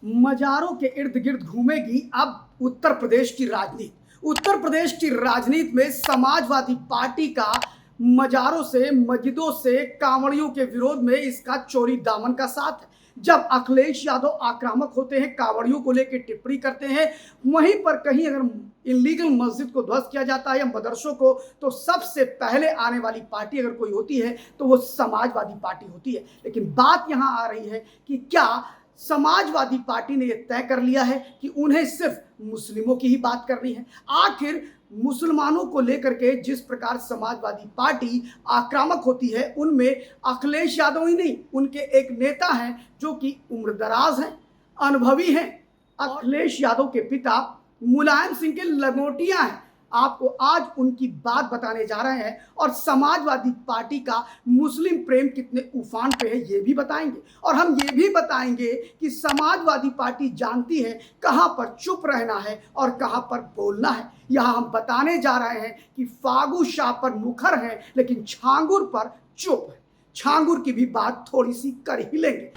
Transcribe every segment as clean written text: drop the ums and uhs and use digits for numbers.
मजारों के इर्द गिर्द घूमेगी अब उत्तर प्रदेश की राजनीति। उत्तर प्रदेश की राजनीति में समाजवादी पार्टी का मजारों से, मस्जिदों से, कांवड़ियों के विरोध में इसका चोरी दामन का साथ है। जब अखिलेश यादव आक्रामक होते हैं, कांवड़ियों को लेकर टिप्पणी करते हैं, वहीं पर कहीं अगर इलीगल मस्जिद को ध्वस्त किया जाता है या मदरसों को, तो सबसे पहले आने वाली पार्टी अगर कोई होती है तो वो समाजवादी पार्टी होती है। लेकिन बात यहां आ रही है कि क्या समाजवादी पार्टी ने यह तय कर लिया है कि उन्हें सिर्फ मुस्लिमों की ही बात करनी है? आखिर मुसलमानों को लेकर के जिस प्रकार समाजवादी पार्टी आक्रामक होती है, उनमें अखिलेश यादव ही नहीं, उनके एक नेता हैं जो कि उम्रदराज हैं, अनुभवी हैं। अखिलेश यादव के पिता मुलायम सिंह के लंगोटिया हैं। आपको आज उनकी बात बताने जा रहे हैं और समाजवादी पार्टी का मुस्लिम प्रेम कितने उफान पे है ये भी बताएंगे। और हम ये भी बताएंगे कि समाजवादी पार्टी जानती है कहां पर चुप रहना है और कहां पर बोलना है। यहां हम बताने जा रहे हैं कि फागू शाह पर मुखर है लेकिन छांगुर पर चुप है। छांगुर की भी बात थोड़ी सी कर ही लेंगे।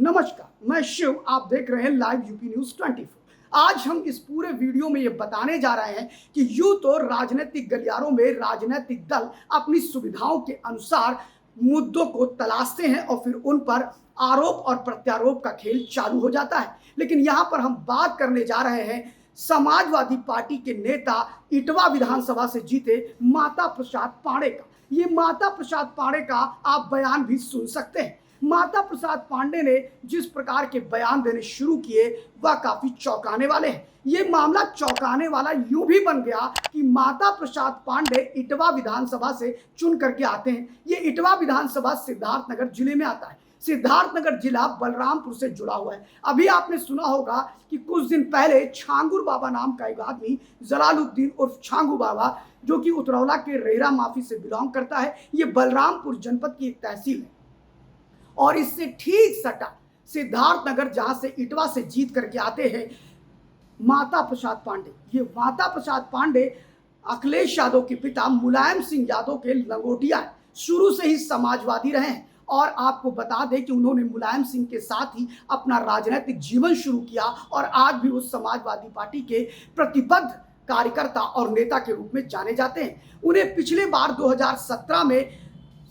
नमस्कार, मैं शिव, आप देख रहे हैं लाइव यूपी न्यूज 24। आज हम इस पूरे वीडियो में ये बताने जा रहे हैं कि यूं तो राजनीतिक गलियारों में राजनीतिक दल अपनी सुविधाओं के अनुसार मुद्दों को तलाशते हैं और फिर उन पर आरोप और प्रत्यारोप का खेल चालू हो जाता है। लेकिन यहाँ पर हम बात करने जा रहे हैं समाजवादी पार्टी के नेता, इटवा विधानसभा से जीते माता प्रसाद पांडे का। ये माता प्रसाद पांडे का आप बयान भी सुन सकते हैं। माता प्रसाद पांडे ने जिस प्रकार के बयान देने शुरू किए वह काफी चौंकाने वाले हैं। ये मामला चौंकाने वाला यूं भी बन गया कि माता प्रसाद पांडे इटवा विधानसभा से चुन करके आते हैं। ये इटवा विधानसभा सिद्धार्थनगर जिले में आता है। सिद्धार्थनगर जिला बलरामपुर से जुड़ा हुआ है। अभी आपने सुना होगा कि कुछ दिन पहले छांगुर बाबा नाम का एक आदमी, जलालुद्दीन उर्फ छांगू बाबा, जो कि उतरौला के रेरा माफी से बिलोंग करता है, ये बलरामपुर जनपद की एक तहसील है और इससे ठीक सटा सिद्धार्थनगर, जहां से इटवा से जीत करके आते हैं माता प्रसाद पांडे। ये माता प्रसाद पांडे अखिलेश यादव के पिता मुलायम सिंह यादव के लंगोटिया हैं। शुरू से ही समाजवादी रहे हैं और आपको बता दें कि उन्होंने मुलायम सिंह के साथ ही अपना राजनीतिक जीवन शुरू किया और आज भी उस समाजवादी पार्टी के प्रतिबद्ध कार्यकर्ता और नेता के रूप में जाने जाते हैं। उन्हें पिछले बार 2017 में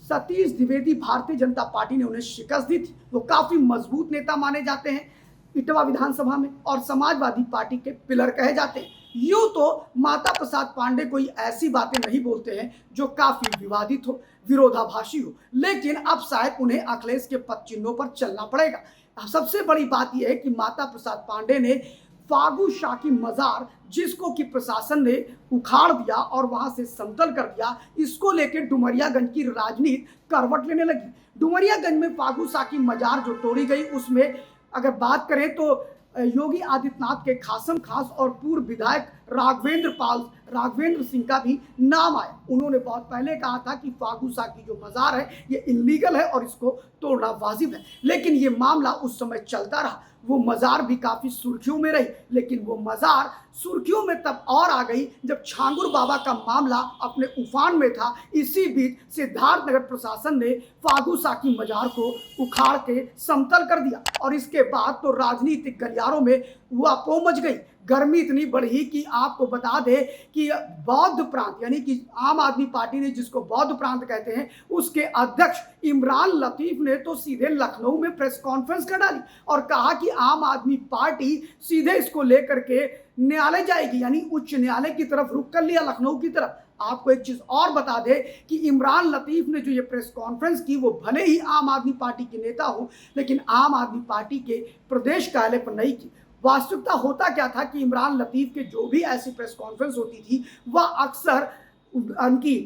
सतीश द्विवेदी भारतीय जनता पार्टी ने उन्हें शिकस्त दी थी। वो काफी मजबूत नेता माने जाते हैं इटवा विधानसभा में और समाजवादी पार्टी के पिलर कहे जाते हैं। यूं तो माता प्रसाद पांडे कोई ऐसी बातें नहीं बोलते हैं जो काफी विवादित हो, विरोधाभासी हो, लेकिन अब शायद उन्हें अखिलेश के पद चिन्हों पर चलना पड़ेगा। सबसे बड़ी बात यह है कि माता प्रसाद पांडे ने फागू शाह की मजार, जिसको कि प्रशासन ने उखाड़ दिया और वहां से समतल कर दिया, इसको लेकर डुमरियागंज की राजनीति करवट लेने लगी। डुमरियागंज में फागू शाह की मजार जो तोड़ी गई, उसमें अगर बात करें तो योगी आदित्यनाथ के खासम खास और पूर्व विधायक राघवेंद्र सिंह का भी नाम आया। उन्होंने बहुत पहले कहा था कि फागू शाह की जो मजार है ये इलीगल है और इसको तोड़ना वाजिब है, लेकिन ये मामला उस समय चलता रहा। वो मजार भी काफी सुर्खियों में रही, लेकिन वो मजार सुर्खियों में तब और आ गई जब छांगुर बाबा का मामला अपने उफान में था। इसी बीच सिद्धार्थनगर प्रशासन ने फागू शाह की मजार को उखाड़ के समतल कर दिया और इसके बाद तो राजनीतिक गलियारों में अफवाह मच गई। गर्मी इतनी बढ़ी कि आपको बता दे कि बौद्ध प्रांत, यानी कि आम आदमी पार्टी ने जिसको बौद्ध प्रांत कहते हैं, उसके अध्यक्ष इमरान लतीफ ने तो सीधे लखनऊ में प्रेस कॉन्फ्रेंस कर डाली और कहा कि आम आदमी पार्टी सीधे इसको लेकर के न्यायालय जाएगी, यानी उच्च न्यायालय की तरफ रुख कर लिया, लखनऊ की तरफ। आपको एक चीज और बता दे कि इमरान लतीफ ने जो ये प्रेस कॉन्फ्रेंस की, वो भले ही आम आदमी पार्टी के नेता हो, लेकिन आम आदमी पार्टी के प्रदेश कार्यालय पर नहीं की। वास्तविकता होता क्या था कि इमरान लतीफ के जो भी ऐसी प्रेस कॉन्फ्रेंस होती थी वह अक्सर उनकी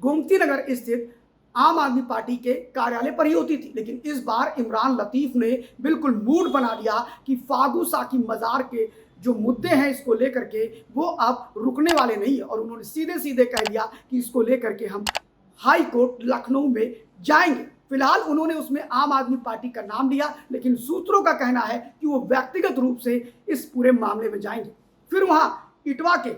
गोमती नगर स्थित आम आदमी पार्टी के कार्यालय पर ही होती थी। लेकिन इस बार इमरान लतीफ ने बिल्कुल मूड बना लिया कि फागू शाह की मजार के जो मुद्दे हैं इसको लेकर के वो अब रुकने वाले नहीं है और उन्होंने सीधे सीधे कह दिया कि इसको लेकर के हम हाई कोर्ट लखनऊ में जाएंगे। फिलहाल उन्होंने उसमें आम आदमी पार्टी का नाम लिया, लेकिन सूत्रों का कहना है कि वो व्यक्तिगत रूप से इस पूरे मामले में जाएंगे। फिर वहां इटवा के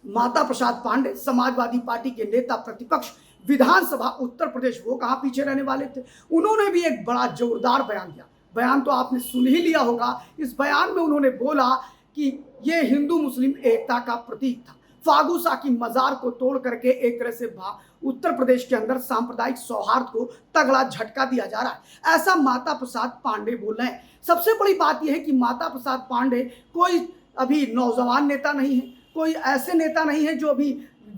माता प्रसाद पांडे, समाजवादी पार्टी के नेता प्रतिपक्ष विधानसभा उत्तर प्रदेश, वो कहां पीछे रहने वाले थे, उन्होंने भी एक बड़ा जोरदार बयान दिया। बयान तो आपने सुन ही लिया होगा। इस बयान में उन्होंने बोला कि ये हिंदू मुस्लिम एकता का प्रतीक था। फागू शाह की मजार को तोड़ करके एक तरह से उत्तर प्रदेश के अंदर सांप्रदायिक सौहार्द को तगड़ा झटका दिया जा रहा है, ऐसा माता प्रसाद पांडे बोल रहे हैं। सबसे बड़ी बात यह है कि माता प्रसाद पांडे कोई अभी नौजवान नेता नहीं है, कोई ऐसे नेता नहीं है जो अभी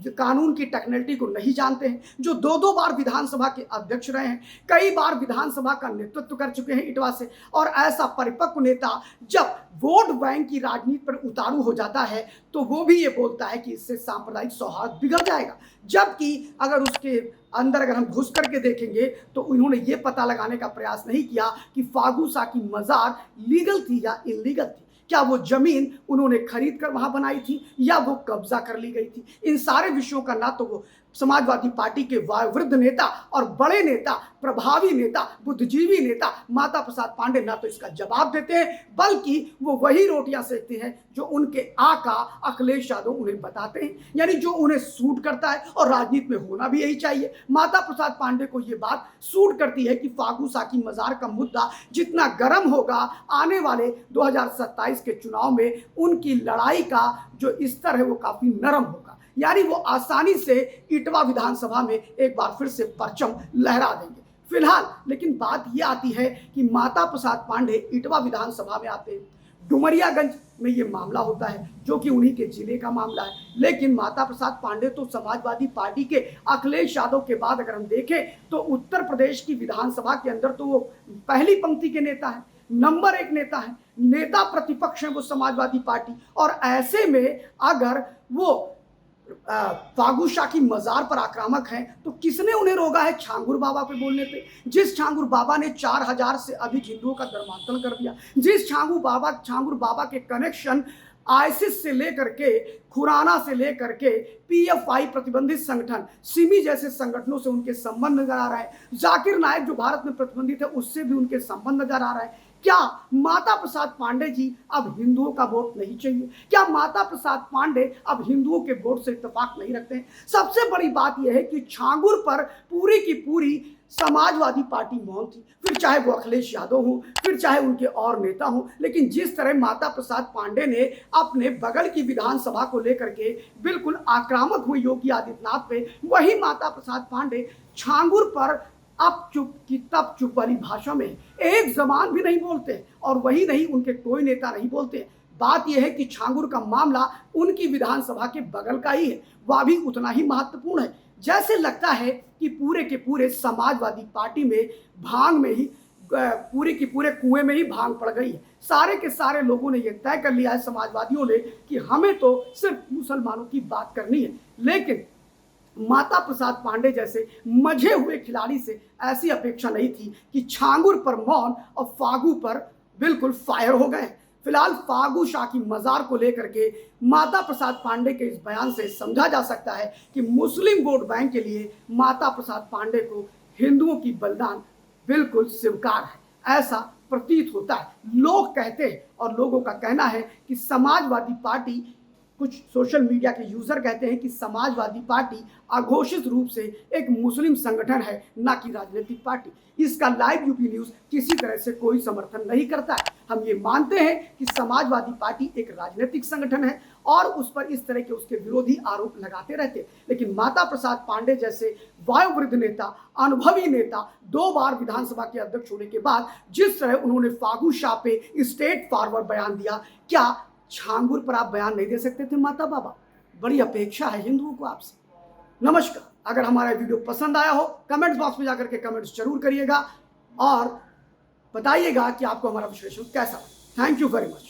कानून की टेक्निकलिटी को नहीं जानते हैं, जो दो दो बार विधानसभा के अध्यक्ष रहे हैं, कई बार विधानसभा का नेतृत्व कर चुके हैं इटवा से। और ऐसा परिपक्व नेता जब वोट बैंक की राजनीति पर उतारू हो जाता है तो वो भी ये बोलता है कि इससे सांप्रदायिक सौहार्द बिगड़ जाएगा। जबकि अगर उसके अंदर अगर हम घुस करके देखेंगे तो उन्होंने ये पता लगाने का प्रयास नहीं किया कि फागू शाह की मजार लीगल थी या इलीगल थी। क्या वो जमीन उन्होंने खरीद कर वहां बनाई थी या वो कब्जा कर ली गई थी। इन सारे विषयों का ना तो वो समाजवादी पार्टी के वयोवृद्ध नेता और बड़े नेता, प्रभावी नेता, बुद्धिजीवी नेता माता प्रसाद पांडे ना तो इसका जवाब देते हैं, बल्कि वो वही रोटियां सेकते हैं जो उनके आका अखिलेश यादव उन्हें बताते हैं, यानी जो उन्हें सूट करता है। और राजनीति में होना भी यही चाहिए। माता प्रसाद पांडे को ये बात सूट करती है कि फागू शाह की मजार का मुद्दा जितना गर्म होगा, आने वाले 2027 के चुनाव में उनकी लड़ाई का जो स्तर है वो काफी नरम होगा, यानी वो आसानी से इटवा विधानसभा में एक बार फिर से परचम लहरा देंगे। फिलहाल लेकिन बात ये आती है कि माता प्रसाद पांडे इटवा विधानसभा में आते हैं। डुमरियागंज में ये मामला होता है जो कि उन्हीं के जिले का मामला है, लेकिन माता प्रसाद पांडे तो समाजवादी पार्टी के अखिलेश यादव के बाद अगर हम देखें तो उत्तर प्रदेश की विधानसभा के अंदर तो वो पहली पंक्ति के नेता है, नंबर 1 नेता है, नेता प्रतिपक्ष है वो समाजवादी पार्टी। और ऐसे में अगर वो फागू शाह की मजार पर आक्रामक हैं तो किसने उन्हें रोका है छांगुर बाबा पे बोलने पे। जिस छांगुर बाबा ने 4000 से अधिक हिंदुओं का धर्मांतरण कर दिया, जिस छांगुर बाबा के कनेक्शन आईसिस से लेकर के, खुराना से लेकर के पीएफआई प्रतिबंधित संगठन, सिमी जैसे संगठनों से उनके संबंध नजर आ रहा है, जाकिर नायक जो भारत में प्रतिबंधित है उससे भी उनके संबंध नजर आ रहा है। क्या माता प्रसाद पांडे जी अब हिंदुओं का वोट नहीं चाहिए? क्या माता प्रसाद पांडे अब हिंदुओं के वोट से इत्तेफाक नहीं रखते हैं? सबसे बड़ी बात यह है कि छांगुर पर पूरी की पूरी समाजवादी पार्टी मौन थी, फिर चाहे वो अखिलेश यादव हो, फिर चाहे उनके और नेता हो। लेकिन जिस तरह माता प्रसाद पांडे ने अपने बगल की विधानसभा को लेकर के बिल्कुल आक्रामक हुए योगी आदित्यनाथ पे, वही माता प्रसाद पांडे छांगुर पर अब चुप की तब चुप वाली भाषा में एक जबान भी नहीं बोलते, और वही नहीं उनके कोई नेता नहीं बोलते। बात यह है कि छांगुर का मामला उनकी विधानसभा के बगल का ही है, वह भी उतना ही महत्वपूर्ण है। जैसे लगता है कि पूरे के पूरे समाजवादी पार्टी में भांग में ही पूरे की पूरे कुएं में ही भांग पड़ गई है। सारे के सारे लोगों ने यह तय कर लिया है, समाजवादियों ने, कि हमें तो सिर्फ मुसलमानों की बात करनी है। लेकिन माता प्रसाद पांडे जैसे मजे हुए खिलाड़ी से ऐसी अपेक्षा नहीं थी कि छांगुर पर मौन और फागू पर बिल्कुल फायर हो गए। फिलहाल फागू शाह की मजार को लेकर के माता प्रसाद पांडे के इस बयान से समझा जा सकता है कि मुस्लिम वोट बैंक के लिए माता प्रसाद पांडे को हिंदुओं की बलिदान बिल्कुल स्वीकार है, ऐसा प्रतीत होता है। लोग कहते हैं और लोगों का कहना है कि समाजवादी पार्टी, कुछ सोशल मीडिया के यूजर कहते हैं कि समाजवादी पार्टी अघोषित रूप से एक मुस्लिम संगठन है, ना कि राजनीतिक पार्टी। इसका लाइव यूपी न्यूज किसी तरह से कोई समर्थन नहीं करता है। हम ये मानते हैं कि समाजवादी पार्टी एक राजनीतिक संगठन है और उस पर इस तरह के उसके विरोधी आरोप लगाते रहते हैं। लेकिन माता प्रसाद पांडे जैसे वयोवृद्ध नेता, अनुभवी नेता, 2 बार विधानसभा के अध्यक्ष होने के बाद जिस तरह उन्होंने फागू शाह पे स्ट्रेट फॉरवर्ड बयान दिया, क्या छांगुर पर आप बयान नहीं दे सकते थे माता बाबा? बड़ी अपेक्षा है हिंदुओं को आपसे। नमस्कार। अगर हमारा वीडियो पसंद आया हो, कमेंट्स बॉक्स में जाकर के कमेंट्स जरूर करिएगा और बताइएगा कि आपको हमारा विश्लेषण कैसा लगा। Thank you very much.